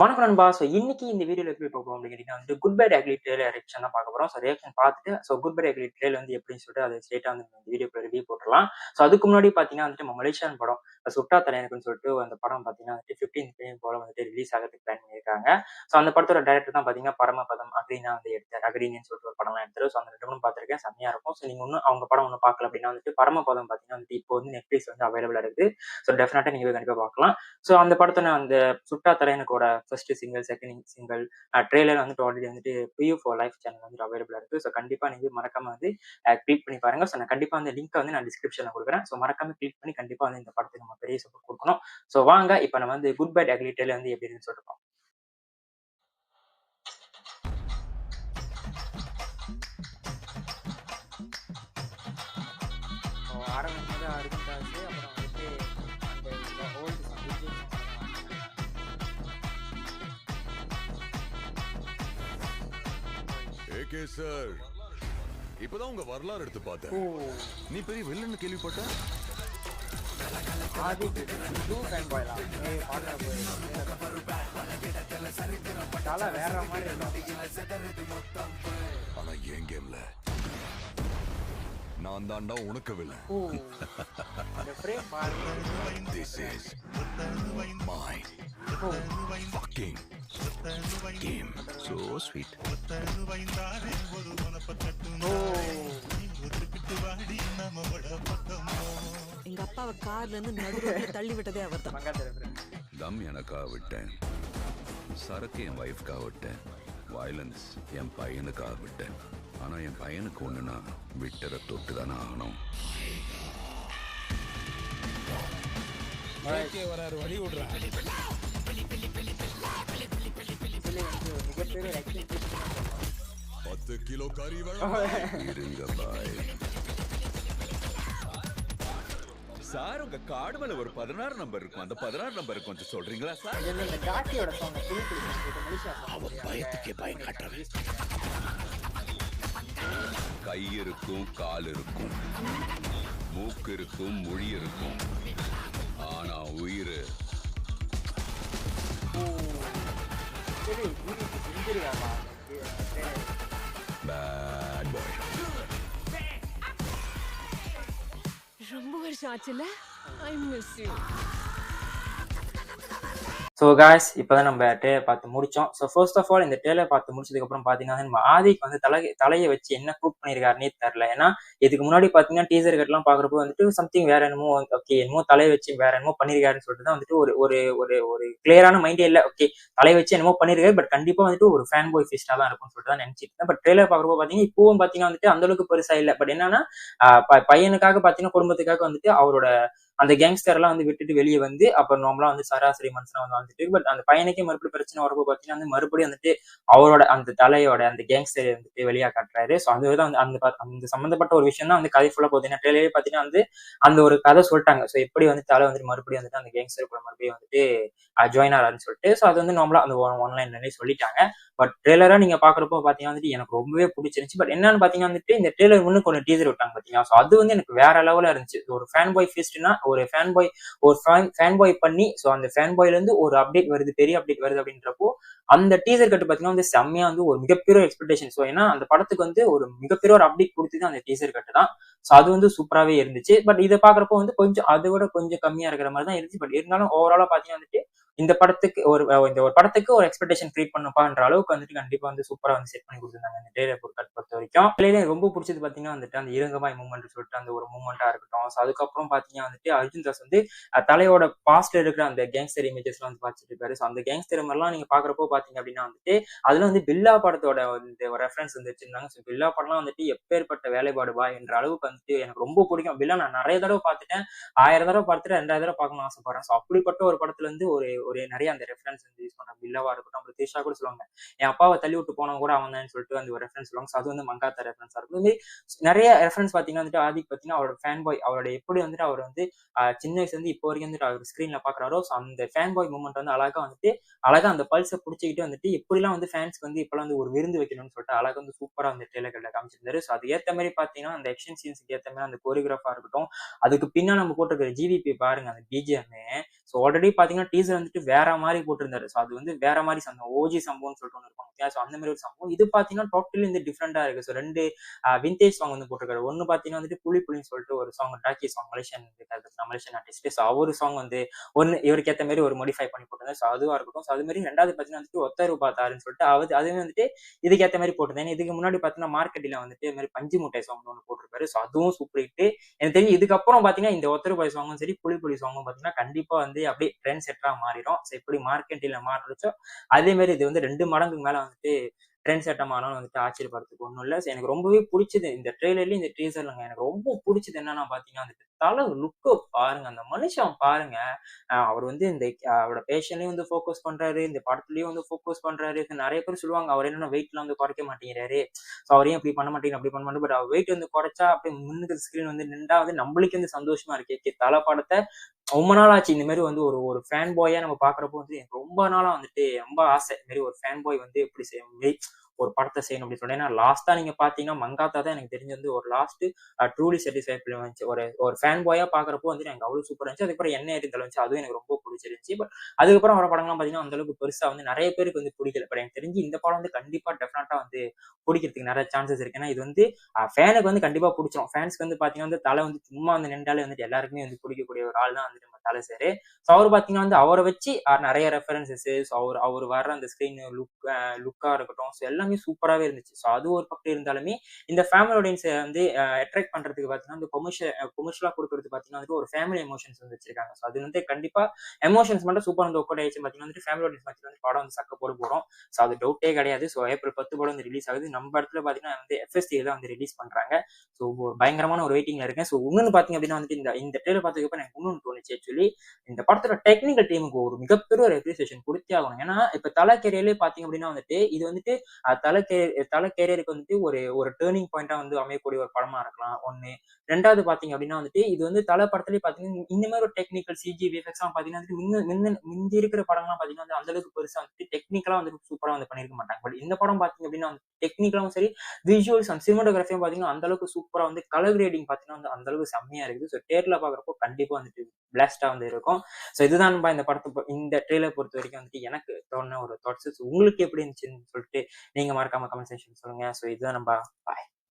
வணக்கம் நண்பா. இன்னைக்கு இந்த வீடியோல எப்படி பார்க்க போறோம் அப்படின்னு கேட்டீங்கன்னா good bye ugly trailer reaction தான் பார்க்க போறோம். ரியாக்ஷன் பார்த்துட்டு குட் பை அக்லி ட்ரெய்லர் எப்படின்னு சொல்லிட்டு அதை ஸ்ட்ரெயிட்டா இந்த வீடியோக்குள்ள ரிவ்யூ போட்டுறலாம். அதுக்கு முன்னாடி பார்த்தீங்கன்னா நம்ம மலேசியன் படம் சுட்டா தலையனுக்குன்னு சொல்லிட்டு அந்த படம் பார்த்தீங்கன்னா 15 போல ரிலீஸ் ஆகிறதுக்கு பிளான் பண்ணியிருக்காங்க. அந்த படத்தோட டைரக்டர் தான் பார்த்தீங்கன்னா பரமபதம் அக்ரீனா எடுத்தார். அக்ரீனின்னு சொல்லிட்டு ஒரு படம்லாம் எடுத்தாரு. அந்த 2 படம் பார்த்திருக்கேன். செம்மையா இருக்கும். நீங்க இன்னும் அவங்க படம் ஒண்ணும் பார்க்கல அப்படின்னா பரமபதம் பார்த்தீங்கன்னா இப்போ Netflix அவைலபிளா இருக்கு. டெஃபினட்டா நீங்க கண்டிப்பா பார்க்கலாம். அந்த படத்துல அந்த சுட்டா தலையனுக்கோட first single, second single trailer already பியூ ஃபார் லைஃப் சேனல் அவைலபிளா இருக்கு. கண்டிப்பா நீங்க மறக்காம கிளிக் பண்ணி பாருங்க. நான் கண்டிப்பா அந்த லிங்க் நான் டிஸ்கிரிப்ஷன்ல கொடுக்குறேன். மறக்காம கிளிக் பண்ணி கண்டிப்பா இந்த படத்துக்கு நம்ம பெரிய சப்போர்ட் கொடுக்கணும். வாங்க இப்ப நம்ம குட் பை அக்லி ட்ரெய்லர் எப்படின்னு சொல்லிட்டு ஆரம்பிச்சது அருந்தாச்சு. அப்புறம் அந்த ஓல்டு ஏகே சார், இப்பதான் உங்க வரலாறு எடுத்து பார்த்தேன். நீ பெரிய வில்லன்னு கேள்விப்பட்ட? வேற மாதிரி ஆனா என் கேம்ல நான் தாண்டா உனக்கு villain. This is my fucking game. So sweet. எங்க அப்பாவை கார்ல இருந்து நடுவுல தள்ளி விட்டதே அவர்தான். தம் எனக்கா விட்டேன், சரக்கு என் வைஃப்காக விட்டேன், வயலன்ஸ் என் பையனுக்காக விட்டேன். ஆனா என் பையனுக்கு ஒண்ணுனா விட்டரை தொட்டு தானே ஆகணும். வராரு வழி விடுறான். 10 கிலோ கறி இருங்க பாய். சார் உங்க கார்டு மேல ஒரு 16 நம்பர் இருக்கும். அந்த 16 நம்பர் கொஞ்சம் சொல்றீங்களா சார்? அவ பயத்துக்கே பயம் காட்டுறவன். கை இருக்கும், கால் இருக்கும், மூக்கு இருக்கும், மொழி இருக்கும், ஆனா உயிர் பேட் பாய். ரொம்ப வருஷம் ஆச்சுல. I miss you. காய்ஸ் இப்பதான் நம்ம ட்ரெய்லர் பார்த்து முடிச்சோம். ஃபர்ஸ்ட் ஆஃப் ஆல் இந்த ட்ரெய்லர் பார்த்து முடிச்சதுக்கு அப்புறம் பாத்தீங்கன்னா நம்ம ஆதிக்கு தலையை வச்சு என்ன ப்ரூவ் பண்ணிருக்காருன்னே தெரியல. ஏன்னா இதுக்கு முன்னாடி பாத்தீங்கன்னா டீசர் கட்லாம் பாக்குறப்போ சம்திங் வேற என்னமோ என்னமோ தலையை வச்சு வேற என்னமோ பண்ணிருக்காருன்னு சொல்லிட்டு தான் ஒரு ஒரு ஒரு ஒரு கிளியரான மைண்டே இல்ல. தலையை வச்சு என்னமோ பண்ணிருக்காரு, பட் கண்டிப்பா ஒரு ஃபேன் பாய் ஃபீஸ்டா தான் இருக்கும்னு சொல்லிட்டு தான் நினைச்சிட்டு இருந்தேன். பட் ட்ரெய்லர் பாக்குறப்போ பாத்தீங்கன்னா இப்பவும் பாத்தீங்கன்னா அந்த அளவுக்கு பெருசா இல்ல. பட் என்னன்னா பையனுக்காக பாத்தீங்கன்னா குடும்பத்துக்காக அவரோட அந்த கேங்ஸ்டர் எல்லாம் விட்டுட்டு வெளியே அப்புறம் நார்மலா சராசரி மனுஷனா வந்துட்டு, பட் அந்த பையனுக்கே மறுபடியும் பிரச்சனை வரப்போ பாத்தீங்கன்னா மறுபடியும் அவரோட அந்த தலையோட அந்த கேங்ஸ்டர் வெளியா காட்டுறாரு. அதுதான் அந்த சம்பந்தப்பட்ட ஒரு விஷயம் தான் கதை ஃபுல்லா போகுது. ஏன்னா ட்ரெய்லரே பாத்தீங்கன்னா அந்த ஒரு கதை சொல்லிட்டாங்க. எப்படி தலை மறுபடியும் அந்த கேங்ஸ்டர் கூட மறுபடியும் ஜாயின் ஆறாருன்னு சொல்லிட்டு. அது நார்மலா அந்த ஒன்லைன்ல சொல்லிட்டாங்க. பட் ட்ரெய்லரா நீங்க பாக்குறப்போ பாத்தீங்கன்னா எனக்கு ரொம்பவே பிடிச்சிருந்துச்சு. பட் என்னன்னு பாத்தீங்கன்னா இந்த ட்ரெய்லர் கொஞ்சம் டீசர் விட்டாங்க பாத்தீங்கன்னா, அது எனக்கு வேற லெவலா இருந்துச்சு. ஒரு ஃபேன் பாய் ஃபீஸ்ட்னா ஒரு ஃபேன் பாய் பண்ணி அந்த ஃபேன் பாய்ல இருந்து ஒரு அப்டேட் வருது, பெரிய அப்டேட் வருது அப்படின்றப்போ அந்த டீசர் கட்டு பாத்தீங்கன்னா செம்மையா ஒரு மிகப்பெரிய எக்ஸ்பெக்டேஷன். ஏன்னா அந்த படத்துக்கு ஒரு மிகப்பெரிய ஒரு அப்டேட் கொடுத்தது அந்த டீசர் கட்டு தான். அது சூப்பராவே இருந்துச்சு. பட் இதை பாக்குறப்போ கொஞ்சம் அதை விட கொஞ்சம் கம்மியா இருக்கிற மாதிரி தான் இருந்துச்சு. பட் இருந்தாலும் ஓவராலா பாத்தீங்கன்னா இந்த படத்துக்கு இந்த ஒரு படத்துக்கு ஒரு எக்ஸ்பெக்டேஷன் கிரியேட் பண்ணப்பான்ற அளவுக்கு கண்டிப்பா சூப்பரா செட் பண்ணி கொடுத்துருந்தாங்க இந்த ட்ரெய்லர் பொறுத்த வரைக்கும். ரொம்ப பிடிச்சது பாத்தீங்கன்னா அந்த இருங்கமாய் மூமெண்ட் சொல்லிட்டு அந்த ஒரு மூமெண்டா இருக்கட்டும். அதுக்கப்புறம் பாத்தீங்கன்னா அர்ஜுன் தாஸ் தலையோட பாஸ்ட் இருக்கிற அந்த கேங்ஸ்டர் இமேஜஸ் எல்லாம் பார்த்துட்டு இருக்காரு. அந்த கேங்ஸ்டர் மாதிரிலாம் நீங்க பாக்குறப்போ பாத்தீங்க அப்படின்னா அதுல பில்லா படத்தோட ஒரு ரெஃபரன்ஸ் வச்சிருந்தாங்க. பில்லா படம்லாம் எப்பேற்பட்ட வேலைப்பாடு பாய் என்ற அளவுக்கு எனக்கு ரொம்ப பிடிக்கும். பில்லா நான் நிறைய தடவை பார்த்துட்டேன், 1000 தடவை பார்த்துட்டு 2000 தடவை பார்க்கணும்னு ஆசைப்படுறேன். அப்படிப்பட்ட ஒரு படத்துல ஒரு நிறைய அந்த ரெஃபரன்ஸ் யூஸ் பண்றாங்க. பில்லாவா இருக்கட்டும், அப்புறம் திரிஷா கூட சொல்லுவாங்க என் அப்பாவை தள்ளி விட்டு போனவங்க கூட அவன் தான் சொல்லிட்டு அந்த ஒரு ரெஃபரன்ஸ் சொல்லுவாங்க. அது மங்காத்தா ரெஃபரன்ஸா இருக்கும். நிறைய ரெஃபரன்ஸ் பாத்தீங்கன்னா ஆதிக் பாத்தீங்கன்னா அவரோட ஃபேன் பாய் அவரோட எப்படி அவர் சின்ன வயசுல இப்போ வரைக்கும் அவர் ஸ்கிரீன்ல பாக்குறாரோ அந்த ஃபேன் பாய் மூமெண்ட் அழகா அந்த பல்ஸை பிடிச்சிக்கிட்டு எப்படிலாம் ஃபேன்ஸ்க்கு இப்பெல்லாம் ஒரு விருந்து வைக்கணும்னு சொல்லிட்டு அழகா சூப்பரா அந்த ட்ரெய்லர்ல காமிச்சிருந்தாரு. அது ஏத்த மாதிரி பாத்தீங்கன்னா அந்த ஆக்ஷன் சீன்ஸ்க்கு ஏத்த மாதிரி அந்த கோரியோகிராஃபா இருக்கட்டும், அதுக்கு பின்னா நம்ம போட்டிருக்கிற ஜிவிபி பாருங்க அந்த பிஜிஎம் ஸோ ஆல்ரெடி பாத்தீங்கன்னா டீசர் வந்துட்டு வேற மாதிரி போட்டிருந்தாரு. ஸோ அது வந்து வேற மாதிரி சம்பவம், ஓஜி சம்பவம்னு சொல்லிட்டு ஒன்று இருக்கும். ஸோ அந்த மாதிரி ஒரு சம்பவம். இது பாத்தீங்கன்னா டோட்டலி வந்து டிஃப்ரெண்டா இருக்கு. ஸோ 2 விண்டேஜ் சாங் வந்து போட்டிருக்காரு. ஒன்னு பாத்தீங்கன்னா வந்துட்டு புலி புலின்னு சொல்லிட்டு ஒரு song, talkie song, Malaysian artist. So அவரு சாங் வந்து ஒன்னு இவருக்கு ஏத்த மாதிரி ஒரு மோடிஃபை பண்ணி போட்டிருந்தாரு. ஸோ அதுவா இருக்கட்டும். ஸோ அது மாதிரி 2வது பாத்தீங்கன்னா வந்துட்டு ஒத்தரு பார்த்தாருன்னு சொல்லிட்டு அதுவே வந்துட்டு இதுக்கு ஏத்த மாதிரி போட்டிருந்தேன். இதுக்கு முன்னாடி பாத்தீங்கன்னா மார்க்கெட்டில வந்துட்டு இந்த மாதிரி பஞ்சு முட்டை சாங் ஒன்று போட்டிருப்பாரு. ஸோ அதுவும் சூப்பர் ஹிட். எனக்கு தெரிஞ்சு இதுக்கப்புறம் பாத்தீங்கன்னா இந்த ஒத்தரு பாய் சாங்கும் சரி, புலி புலி சாங்கும் பாத்தீங்கன்னா கண்டிப்பா வந்து அப்படியே ட்ரெண்ட் செட்டரா மாறிடும். ஸோ எப்படி மார்க்கெட்டில மாறிச்சோ அதே மாதிரி இது வந்து 2 மடங்கு மேல வந்துட்டு ட்ரெண்ட் செட்டமானாலும் வந்துட்டு ஆச்சரியப்படுறதுக்கு ஒன்றும் இல்லை. எனக்கு ரொம்பவே பிடிச்சது இந்த ட்ரெய்லர்லயும் இந்த டீசர்லங்க எனக்கு ரொம்ப பிடிச்சது என்னன்னா பாத்தீங்கன்னா வந்துட்டு தலை லுக்கு பாருங்க, அந்த மனுஷன் பாருங்க. அவர் வந்து இந்த அவரோட பேஷன்லயும் வந்து ஃபோக்கஸ் பண்றாரு, இந்த படத்துலயும் வந்து ஃபோக்கஸ் பண்றாரு. நிறைய பேர் சொல்லுவாங்க அவர் என்னன்னா வெயிட்ல வந்து குறைக்க மாட்டேங்கிறாரு, ஸோ அவரையும் இப்படி பண்ண மாட்டேங்க அப்படி பண்ண மாட்டேன். பட் அவர் வெயிட் வந்து குறைச்சா அப்படியே முன்னுக்கு ஸ்கிரீன் வந்து நின்றா வந்து நம்மளுக்கு வந்து சந்தோஷமா இருக்கு. தலை படத்தை ரொம்ப நாள் ஆச்சு இந்த மாதிரி வந்து ஒரு ஃபேன் பாயா நம்ம பாக்குறப்போ வந்து எனக்கு ரொம்ப நாளா வந்துட்டு ரொம்ப ஆசை இந்த மாதிரி ஒரு ஃபேன் பாய் வந்து எப்படி செய்ய ஒரு படத்தை செய்யணும் அப்படின்னு சொல்லிட்டு. ஏன்னா லாஸ்டா நீங்க பாத்தீங்கன்னா மங்காத்தா தான் எனக்கு தெரிஞ்சு வந்து ஒரு லாஸ்ட் ட்ரூலி சாட்டிஸ்ஃபை இருந்துச்சு. ஒரு ஃபேன் பாயா பாக்குறப்போ வந்து எனக்கு அவ்வளவு சூப்பரா இருந்துச்சு. அதுக்கப்புறம் என்ன எரிதல் வந்துச்சு, அதுவும் எனக்கு ரொம்ப பிடிச்சிருந்துச்சு. பட் அதுக்கப்புறம் வர படங்கள்லாம் பாத்தீங்கன்னா அந்த அளவுக்கு பெருசா வந்து நிறைய பேருக்கு வந்து பிடிக்கல. பட் எனக்கு தெரிஞ்சு இந்த படம் வந்து கண்டிப்பா டெஃபினட்டா வந்து பிடிக்கிறதுக்கு நிறைய சான்சஸ் இருக்கு. ஏன்னா இது வந்து ஃபேனுக்கு வந்து கண்டிப்பா பிடிச்சிடும். ஃபேன்ஸ்க்கு வந்து பாத்தீங்கன்னா வந்து தலை வந்து சும்மா வந்து நின்றாலே வந்துட்டு எல்லாருக்குமே வந்து பிடிக்கக்கூடிய ஒரு ஆள் தான் வந்து நம்ம தலை சார். ஸோ அவர் பாத்தீங்கன்னா வந்து அவரை வச்சு நிறைய ரெஃபரன்சஸ், ஸோ அவர் வர்ற அந்த ஸ்கிரீன் லுக்கா இருக்கட்டும், ஸோ எல்லாமே சூப்பராகவே இருந்துச்சு. ஸோ அது ஒரு பக்கம் இருந்தாலுமே இந்த ஃபேமிலி ஆடியன்ஸை வந்து அட்ராக்ட் பண்றதுக்கு பார்த்தீங்கன்னா இந்த கொமர்ஷியலா கொடுக்கறது பார்த்தீங்கன்னா வந்து ஒரு ஃபேமிலி எமோஷன்ஸ் வந்து வச்சிருக்காங்க. ஸோ அது வந்து கண்டிப்பா எமோஷன்ஸ் மட்டும் சூப்பர் வந்து ஒர்க் அவுட் ஆயிடுச்சு. பார்த்தீங்கன்னா வந்து ஃபேமிலி ஆடியன்ஸ் பார்த்தீங்கன்னா வந்து படம் வந்து சக்க போட போறோம். ஸோ அது டவுட்டே கிடையாது. ஸோ ஏப்ரல் 10 படம் வந்து ரிலீஸ் ஆகுது. நம்ம இடத்துல பார்த்தீங்கன்னா வந்து FST தான் வந்து ரிலீஸ் பண்றாங்க. ஸோ பயங்கரமான ஒரு வெயிட்டிங்ல இருக்கேன். ஸோ இன்னொன்னு பார்த்தீங்க அப்படின்னா வந்துட்டு இந்த ட்ரெயிலர் பார்த்ததுக்கு எனக்கு இன்னொன்று தோணுச்சு. ஆக்சுவலி இந்த படத்தோட டெக்னிக்கல் டீமுக்கு ஒரு மிகப்பெரிய ஒரு அப்ரிசியேஷன் கொடுத்தே ஆகணும். ஏன்னா இப்ப தலை கேரியர்லயே பாத்தீங்க அப்படின்னா வந்துட்டு இது வந்துட்டு தலை கேரியருக்கு வந்துட்டு ஒரு டேர்னிங் பாயிண்டா வந்து அமையக்கூடிய ஒரு படமா இருக்கலாம் ஒண்ணு. 2வது பாத்தீங்க அப்படின்னா வந்துட்டு இது வந்து தலை படத்துலயே பாத்தீங்கன்னா இந்த மாதிரி ஒரு டெக்னிக்கல் CG VFX எல்லாம் பாத்தீங்கன்னா மிந்தி இருக்கிற படங்கள்லாம் பாத்தீங்கன்னா வந்து அந்த அளவுக்கு பெருசா வந்துட்டு டெக்னிக்கலா வந்து சூப்பரா வந்து பண்ணிருக்க மாட்டாங்க. பட் இந்த படம் பாத்தீங்க அப்படின்னா டெக்னிக்கலாவும் சரி, விஷுவல்ஸ் அண்ட் சினிமாட்டோகிராஃபியும் பாத்தீங்கன்னா அந்த அளவுக்கு சூப்பரா வந்து கலர் கிரேடிங் பாத்தீங்கன்னா வந்து அந்த அளவுக்கு செம்மையா இருக்குது. ஸோ தேட்டர்ல பாக்குறப்போ கண்டிப்பா வந்துட்டு பிளாஸ்டா வந்து இருக்கும். ஸோ இதுதான் இந்த படத்தை இந்த ட்ரெயிலர் பொறுத்த வரைக்கும் வந்துட்டு எனக்கு தோணுன ஒரு தாட்ஸ். உங்களுக்கு எப்படி இருந்துச்சுன்னு சொல்லிட்டு நீங்க மறக்காம கமெண்ட் செக்ஷன் சொல்லுங்க. ஸோ இதுதான் பாய்.